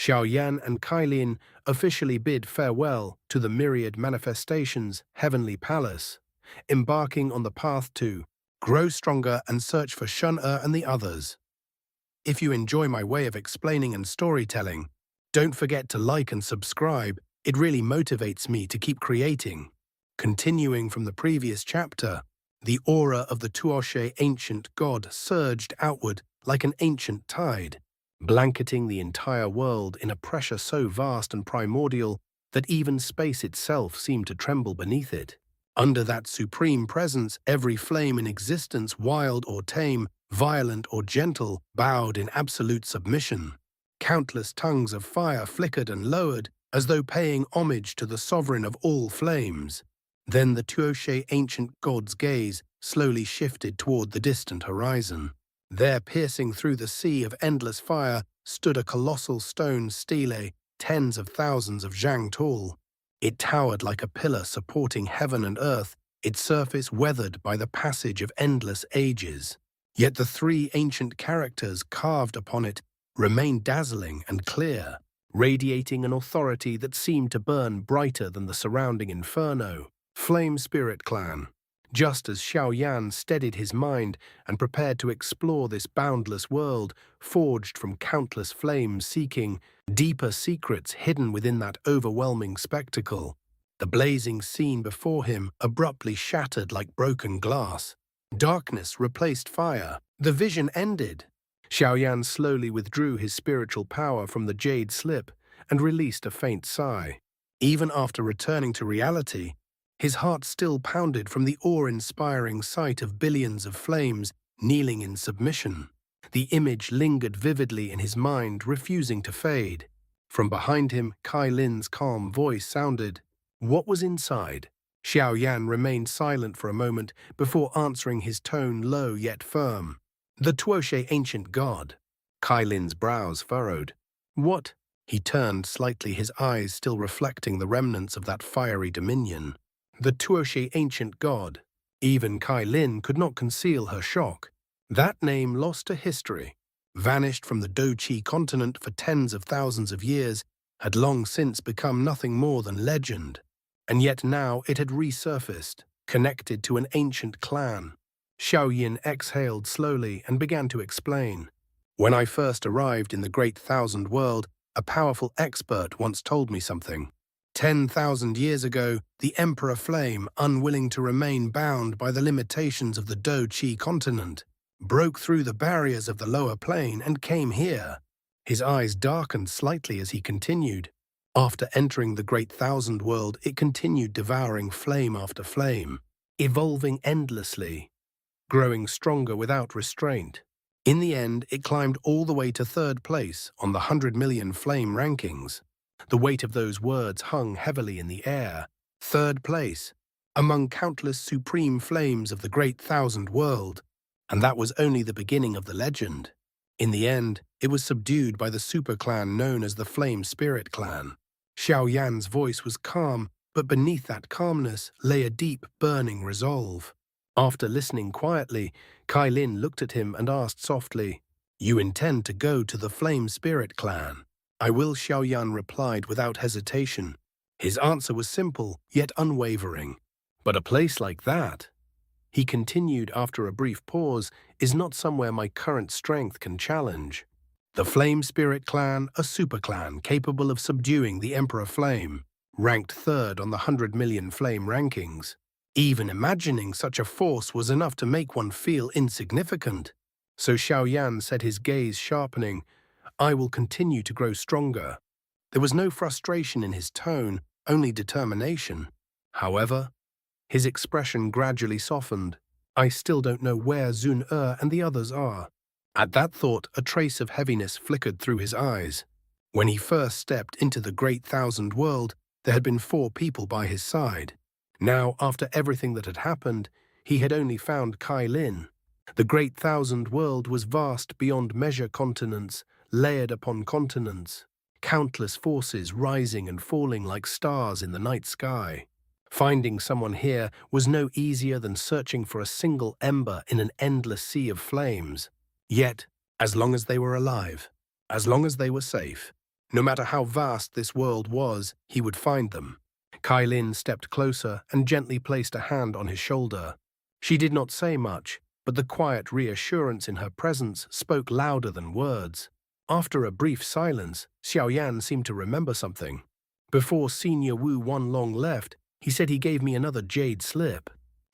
Xiaoyan and Kailin officially bid farewell to the Myriad Manifestations' heavenly palace, embarking on the path to grow stronger and search for Shun-Er and the others. If you enjoy my way of explaining and storytelling, don't forget to like and subscribe. It really motivates me to keep creating. Continuing from the previous chapter, the aura of the Tuoshe ancient god surged outward like an ancient tide, blanketing the entire world in a pressure so vast and primordial that even space itself seemed to tremble beneath it. Under that supreme presence, every flame in existence, wild or tame, violent or gentle, bowed in absolute submission. Countless tongues of fire flickered and lowered, as though paying homage to the sovereign of all flames. Then the Tuoshe ancient god's gaze slowly shifted toward the distant horizon. There, piercing through the sea of endless fire, stood a colossal stone stele, tens of thousands of zhang tall. It towered like a pillar supporting heaven and earth, its surface weathered by the passage of endless ages. Yet the three ancient characters carved upon it remained dazzling and clear, radiating an authority that seemed to burn brighter than the surrounding inferno. Flame Spirit Clan. Just as Xiaoyan steadied his mind and prepared to explore this boundless world, forged from countless flames seeking deeper secrets hidden within that overwhelming spectacle, the blazing scene before him abruptly shattered like broken glass. Darkness replaced fire. The vision ended. Xiaoyan slowly withdrew his spiritual power from the jade slip and released a faint sigh. Even after returning to reality, his heart still pounded from the awe-inspiring sight of billions of flames kneeling in submission. The image lingered vividly in his mind, refusing to fade. From behind him, Kailin's calm voice sounded. What was inside? Xiaoyan remained silent for a moment before answering, his tone low yet firm. The Tuoshe ancient god. Kailin's brows furrowed. What? He turned slightly, his eyes still reflecting the remnants of that fiery dominion. The Tuoshe ancient god. Even Kailin could not conceal her shock. That name lost to history, vanished from the Doqi continent for tens of thousands of years, had long since become nothing more than legend. And yet now it had resurfaced, connected to an ancient clan. Xiaoyan exhaled slowly and began to explain. When I first arrived in the Great Thousand World, a powerful expert once told me something. 10,000 years ago, the Emperor Flame, unwilling to remain bound by the limitations of the Doqi continent, broke through the barriers of the lower plane and came here. His eyes darkened slightly as he continued. After entering the Great Thousand World, it continued devouring flame after flame, evolving endlessly, growing stronger without restraint. In the end, it climbed all the way to third place on the 100 million flame rankings. The weight of those words hung heavily in the air. Third place, among countless supreme flames of the Great Thousand World. And that was only the beginning of the legend. In the end, it was subdued by the superclan known as the Flame Spirit Clan. Xiaoyan's voice was calm, but beneath that calmness lay a deep, burning resolve. After listening quietly, Kailin looked at him and asked softly, "You intend to go to the Flame Spirit Clan?" "I will," Xiaoyan replied without hesitation. His answer was simple, yet unwavering. "But a place like that," he continued after a brief pause, "is not somewhere my current strength can challenge. The Flame Spirit Clan, a superclan capable of subduing the Emperor Flame, ranked third on the 100 million flame rankings. Even imagining such a force was enough to make one feel insignificant. So Xiaoyan said, his gaze sharpening, "I will continue to grow stronger." There was no frustration in his tone, only determination. However, his expression gradually softened. "I still don't know where Xun-Er and the others are." At that thought, a trace of heaviness flickered through his eyes. When he first stepped into the Great Thousand World, there had been 4 people by his side. Now, after everything that had happened, he had only found Kailin. The Great Thousand World was vast beyond measure, continents, layered upon continents, countless forces rising and falling like stars in the night sky. Finding someone here was no easier than searching for a single ember in an endless sea of flames. Yet, as long as they were alive, as long as they were safe, No matter how vast this world was, he would find them. Kai Lin stepped closer and gently placed a hand on his shoulder. She did not say much, but the quiet reassurance in her presence spoke louder than words. After a brief silence, Xiaoyan seemed to remember something. Before Senior Wu Wanlong left, he said he gave me another jade slip.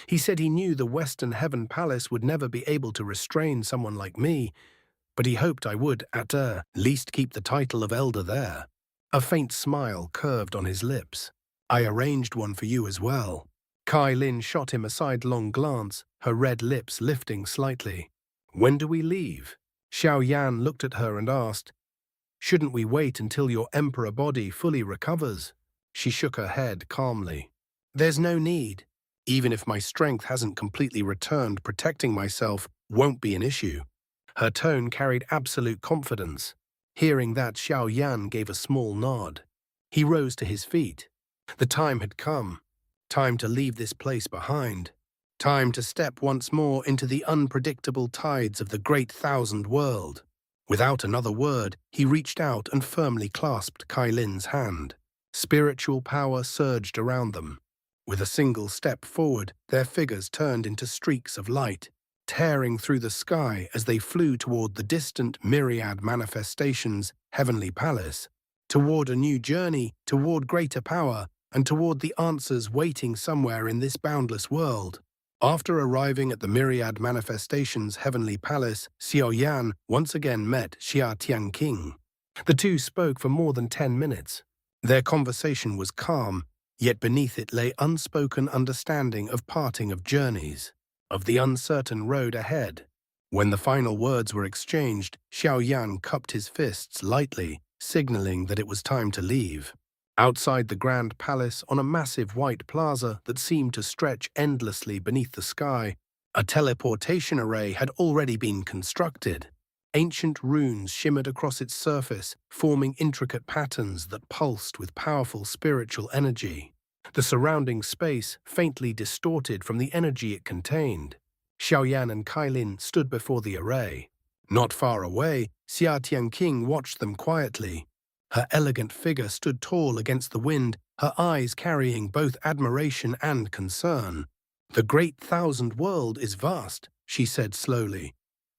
He said he knew the Western Heaven Palace would never be able to restrain someone like me, but he hoped I would, at least, keep the title of elder there. A faint smile curved on his lips. I arranged one for you as well. Kai Lin shot him a sidelong glance, her red lips lifting slightly. When do we leave? Xiao Yan looked at her and asked, Shouldn't we wait until your emperor body fully recovers? She shook her head calmly. There's no need. Even if my strength hasn't completely returned, protecting myself won't be an issue. Her tone carried absolute confidence. Hearing that, Xiao Yan gave a small nod. He rose to his feet. The time had come. Time to leave this place behind. Time to step once more into the unpredictable tides of the great thousand world. Without another word, he reached out and firmly clasped Kai Lin's hand. Spiritual power surged around them. With a single step forward, their figures turned into streaks of light, tearing through the sky as they flew toward the distant Myriad manifestations' heavenly palace, toward a new journey, toward greater power, and toward the answers waiting somewhere in this boundless world. After arriving at the Myriad manifestations' heavenly palace, Xiao Yan once again met Xianxia. The two spoke for more than 10 minutes. Their conversation was calm, yet beneath it lay unspoken understanding of parting of journeys, of the uncertain road ahead. When the final words were exchanged, Xiao Yan cupped his fists lightly, signaling that it was time to leave. Outside the Grand Palace, on a massive white plaza that seemed to stretch endlessly beneath the sky, a teleportation array had already been constructed. Ancient runes shimmered across its surface, forming intricate patterns that pulsed with powerful spiritual energy. The surrounding space faintly distorted from the energy it contained. Xiaoyan and Kai Lin stood before the array. Not far away, Xianxia watched them quietly. Her elegant figure stood tall against the wind, her eyes carrying both admiration and concern. The great thousand world is vast, she said slowly,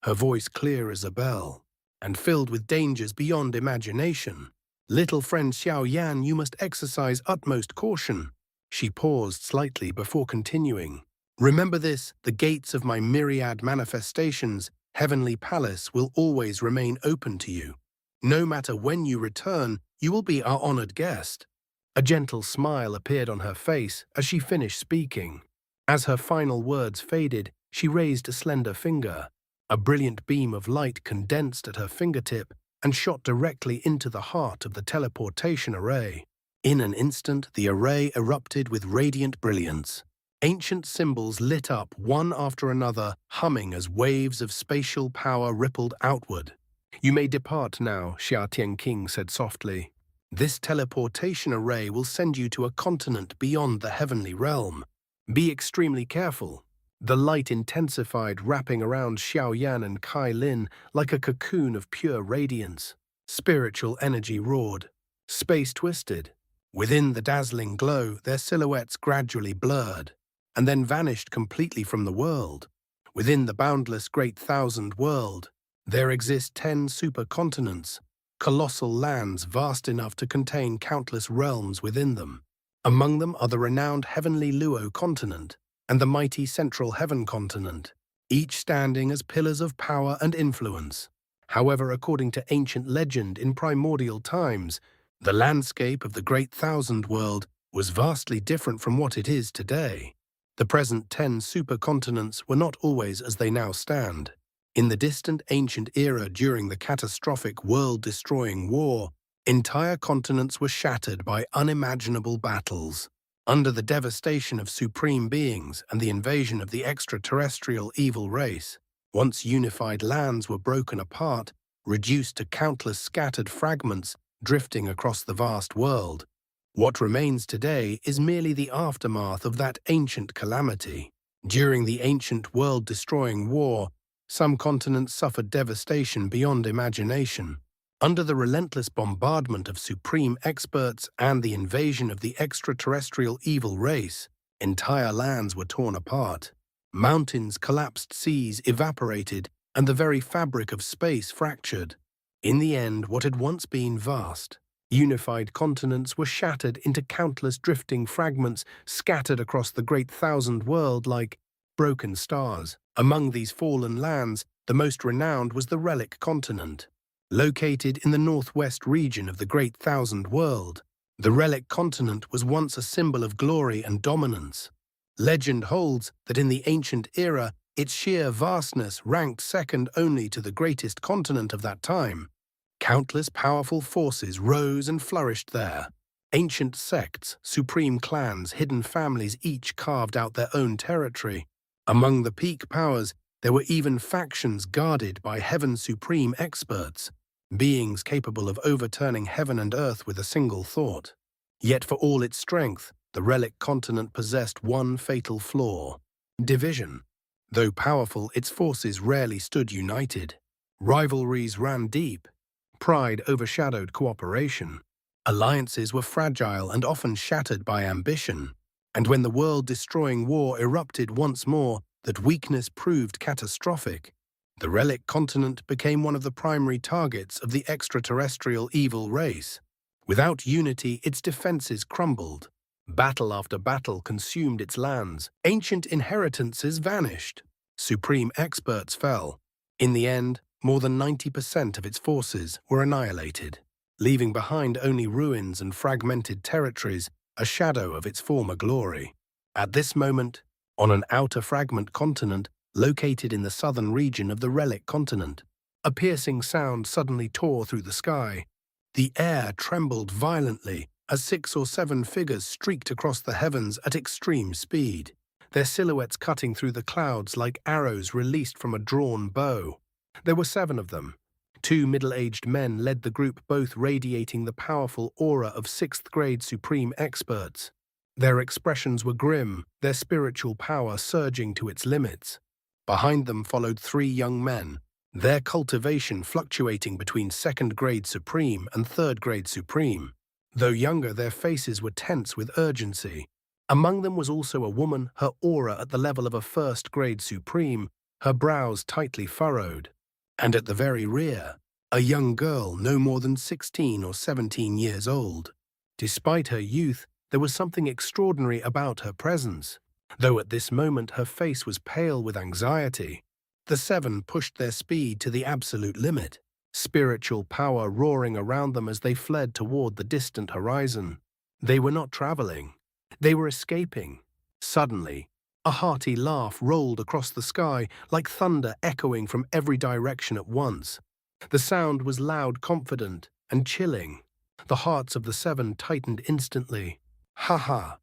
her voice clear as a bell, and filled with dangers beyond imagination. Little friend Xiao Yan, you must exercise utmost caution. She paused slightly before continuing. Remember this, the gates of my myriad manifestations, heavenly palace, will always remain open to you. No matter when you return, you will be our honored guest. A gentle smile appeared on her face as she finished speaking. As her final words faded, she raised a slender finger. A brilliant beam of light condensed at her fingertip and shot directly into the heart of the teleportation array. In an instant, the array erupted with radiant brilliance. Ancient symbols lit up one after another, humming as waves of spatial power rippled outward. You may depart now, Xianxia said softly. This teleportation array will send you to a continent beyond the heavenly realm. Be extremely careful. The light intensified, wrapping around Xiao Yan and Kai Lin like a cocoon of pure radiance. Spiritual energy roared. Space twisted. Within the dazzling glow, their silhouettes gradually blurred, and then vanished completely from the world. Within the boundless great thousand world, there exist 10 supercontinents, colossal lands vast enough to contain countless realms within them. Among them are the renowned heavenly Luo continent and the mighty Central Heaven continent, each standing as pillars of power and influence. However, according to ancient legend in primordial times, the landscape of the Great Thousand World was vastly different from what it is today. The present 10 supercontinents were not always as they now stand. In the distant ancient era during the catastrophic world-destroying war, entire continents were shattered by unimaginable battles. Under the devastation of supreme beings and the invasion of the extraterrestrial evil race, once unified lands were broken apart, reduced to countless scattered fragments drifting across the vast world. What remains today is merely the aftermath of that ancient calamity. During the ancient world-destroying war, some continents suffered devastation beyond imagination. Under the relentless bombardment of supreme experts and the invasion of the extraterrestrial evil race, entire lands were torn apart. Mountains collapsed, seas evaporated, and the very fabric of space fractured. In the end, what had once been vast, unified continents were shattered into countless drifting fragments scattered across the great thousand world like broken stars. Among these fallen lands, the most renowned was the relic continent. Located in the northwest region of the Great Thousand World, the relic continent was once a symbol of glory and dominance. Legend holds that in the ancient era, its sheer vastness ranked second only to the greatest continent of that time. Countless powerful forces rose and flourished there. Ancient sects, supreme clans, hidden families each carved out their own territory. Among the peak powers, there were even factions guarded by heaven's supreme experts, beings capable of overturning heaven and earth with a single thought. Yet for all its strength, the relic continent possessed one fatal flaw: division. Though powerful, its forces rarely stood united. Rivalries ran deep. Pride overshadowed cooperation. Alliances were fragile and often shattered by ambition. And when the world-destroying war erupted once more, that weakness proved catastrophic. The relic continent became one of the primary targets of the extraterrestrial evil race. Without unity, its defenses crumbled. Battle after battle consumed its lands. Ancient inheritances vanished. Supreme experts fell. In the end, more than 90% of its forces were annihilated, leaving behind only ruins and fragmented territories, a shadow of its former glory. At this moment, on an outer fragment continent located in the southern region of the relic continent, a piercing sound suddenly tore through the sky. The air trembled violently as 6 or 7 figures streaked across the heavens at extreme speed, their silhouettes cutting through the clouds like arrows released from a drawn bow. There were 7 of them. 2 middle-aged men led the group, both radiating the powerful aura of 6th-grade supreme experts. Their expressions were grim, their spiritual power surging to its limits. Behind them followed 3 young men, their cultivation fluctuating between 2nd-grade supreme and 3rd-grade supreme. Though younger, their faces were tense with urgency. Among them was also a woman, her aura at the level of a 1st-grade supreme, her brows tightly furrowed. And at the very rear, a young girl no more than 16 or 17 years old. Despite her youth, there was something extraordinary about her presence. Though at this moment her face was pale with anxiety, the 7 pushed their speed to the absolute limit, spiritual power roaring around them as they fled toward the distant horizon. They were not traveling. They were escaping. Suddenly, a hearty laugh rolled across the sky like thunder echoing from every direction at once. The sound was loud, confident, and chilling. The hearts of the 7 tightened instantly. "Ha ha!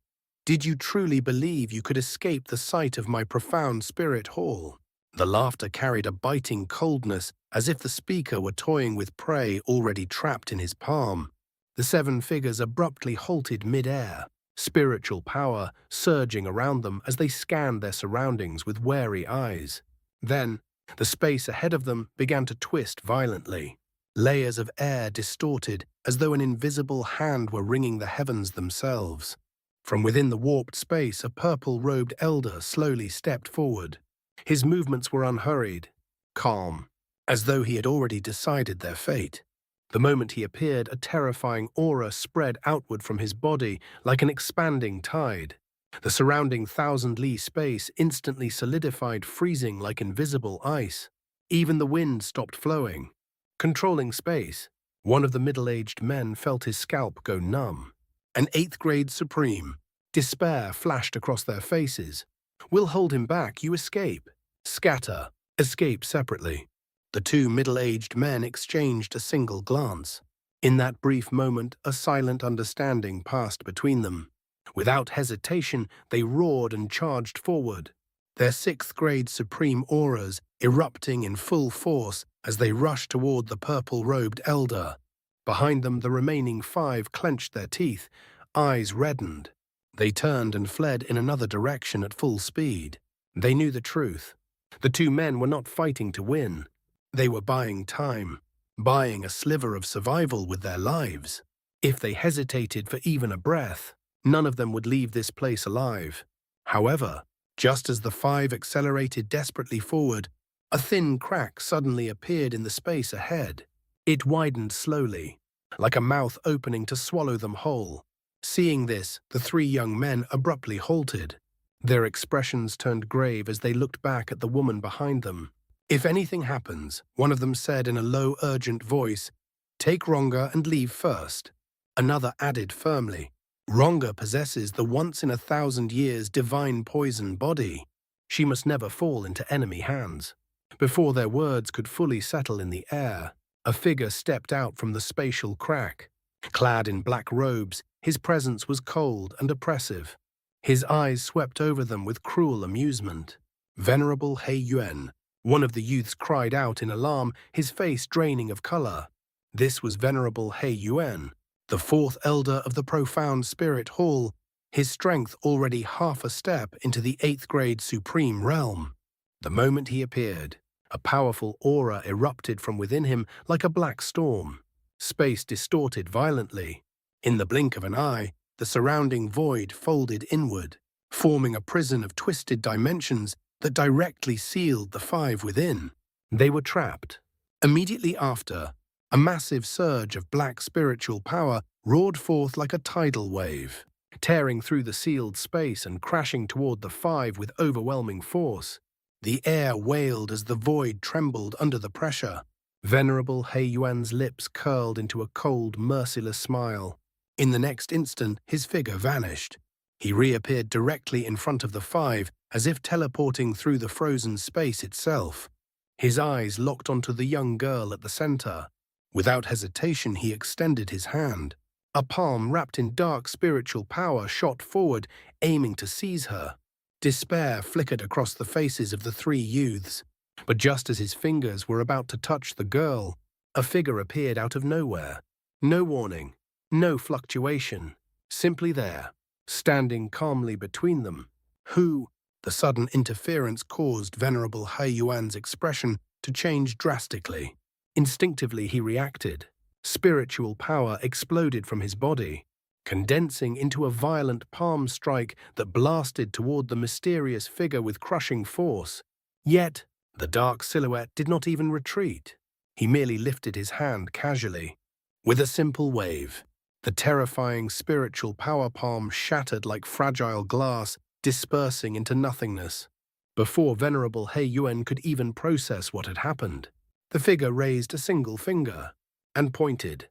Did you truly believe you could escape the sight of my profound spirit hall?" The laughter carried a biting coldness, as if the speaker were toying with prey already trapped in his palm. The 7 figures abruptly halted mid-air, spiritual power surging around them as they scanned their surroundings with wary eyes. Then, the space ahead of them began to twist violently. Layers of air distorted, as though an invisible hand were wringing the heavens themselves. From within the warped space, a purple-robed elder slowly stepped forward. His movements were unhurried, calm, as though he had already decided their fate. The moment he appeared, a terrifying aura spread outward from his body like an expanding tide. The surrounding 1,000-li space instantly solidified, freezing like invisible ice. Even the wind stopped flowing. Controlling space, one of the middle-aged men felt his scalp go numb. An 8th-grade supreme. Despair flashed across their faces. "We'll hold him back, you escape." "Scatter." Escape separately. The 2 middle-aged men exchanged a single glance. In that brief moment, a silent understanding passed between them. Without hesitation, they roared and charged forward, their 6th-grade supreme auras erupting in full force as they rushed toward the purple-robed elder. Behind them, the remaining 5 clenched their teeth, eyes reddened. They turned and fled in another direction at full speed. They knew the truth. The 2 men were not fighting to win. They were buying time. buying a sliver of survival with their lives. If they hesitated for even a breath, none of them would leave this place alive. However, just as the five accelerated desperately forward, a thin crack suddenly appeared in the space ahead. It widened slowly, like a mouth opening to swallow them whole. Seeing this, the three young men abruptly halted. Their expressions turned grave as they looked back at the woman behind them. "If anything happens," one of them said in a low, urgent voice, "take Ronga and leave first." Another added firmly, "Ronga possesses the once-in-1,000 years divine poison body. She must never fall into enemy hands." Before their words could fully settle in the air, a figure stepped out from the spatial crack. Clad in black robes, his presence was cold and oppressive. His eyes swept over them with cruel amusement. "Venerable Hei Yuan," one of the youths cried out in alarm, his face draining of color. This was Venerable Hei Yuan, the fourth elder of the profound spirit hall, his strength already half a step into the 8th grade supreme realm. The moment he appeared, a powerful aura erupted from within him like a black storm. Space distorted violently. In the blink of an eye, the surrounding void folded inward, forming a prison of twisted dimensions that directly sealed the five within. They were trapped. Immediately after, a massive surge of black spiritual power roared forth like a tidal wave, tearing through the sealed space and crashing toward the five with overwhelming force. The air wailed as the void trembled under the pressure. Venerable Hei Yuan's lips curled into a cold, merciless smile. In the next instant, his figure vanished. He reappeared directly in front of the five, as if teleporting through the frozen space itself. His eyes locked onto the young girl at the center. Without hesitation, he extended his hand. A palm wrapped in dark spiritual power shot forward, aiming to seize her. Despair flickered across the faces of the three youths. But just as his fingers were about to touch the girl, a figure appeared out of nowhere. No warning, no fluctuation, simply there, standing calmly between them. Who? The sudden interference caused Venerable Hei Yuan's expression to change drastically. Instinctively he reacted. Spiritual power exploded from his body, condensing into a violent palm strike that blasted toward the mysterious figure with crushing force. Yet, the dark silhouette did not even retreat. He merely lifted his hand casually. With a simple wave, the terrifying spiritual power palm shattered like fragile glass, dispersing into nothingness. Before Venerable Hei Yuan could even process what had happened, the figure raised a single finger and pointed.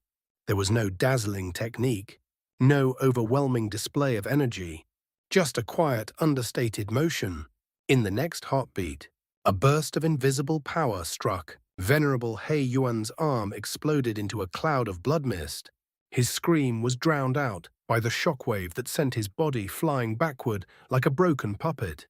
There was no dazzling technique, no overwhelming display of energy, just a quiet, understated motion. In the next heartbeat, a burst of invisible power struck. Venerable Hei Yuan's arm exploded into a cloud of blood mist. His scream was drowned out by the shockwave that sent his body flying backward like a broken puppet.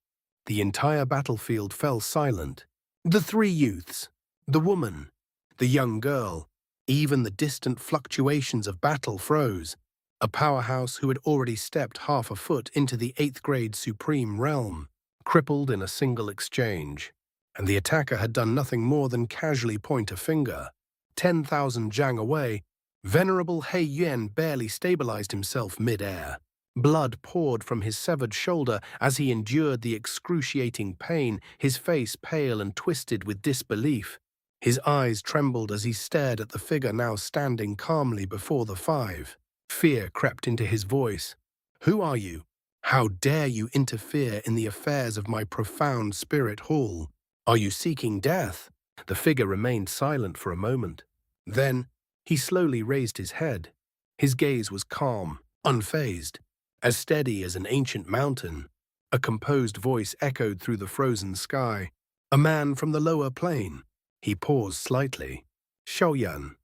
The entire battlefield fell silent. The three youths, the woman, the young girl, even the distant fluctuations of battle froze. A powerhouse who had already stepped half a foot into the 8th grade supreme realm, crippled in a single exchange. And the attacker had done nothing more than casually point a finger. 10,000 jang away, Venerable Hei Yuan barely stabilized himself mid-air. Blood poured from his severed shoulder as he endured the excruciating pain, his face pale and twisted with disbelief. His eyes trembled as he stared at the figure now standing calmly before the five. Fear crept into his voice. "Who are you? How dare you interfere in the affairs of my profound spirit hall? Are you seeking death?" The figure remained silent for a moment. Then, he slowly raised his head. His gaze was calm, unfazed, as steady as an ancient mountain. A composed voice echoed through the frozen sky. "A man from the lower plane." He paused slightly. "Xiao Yan,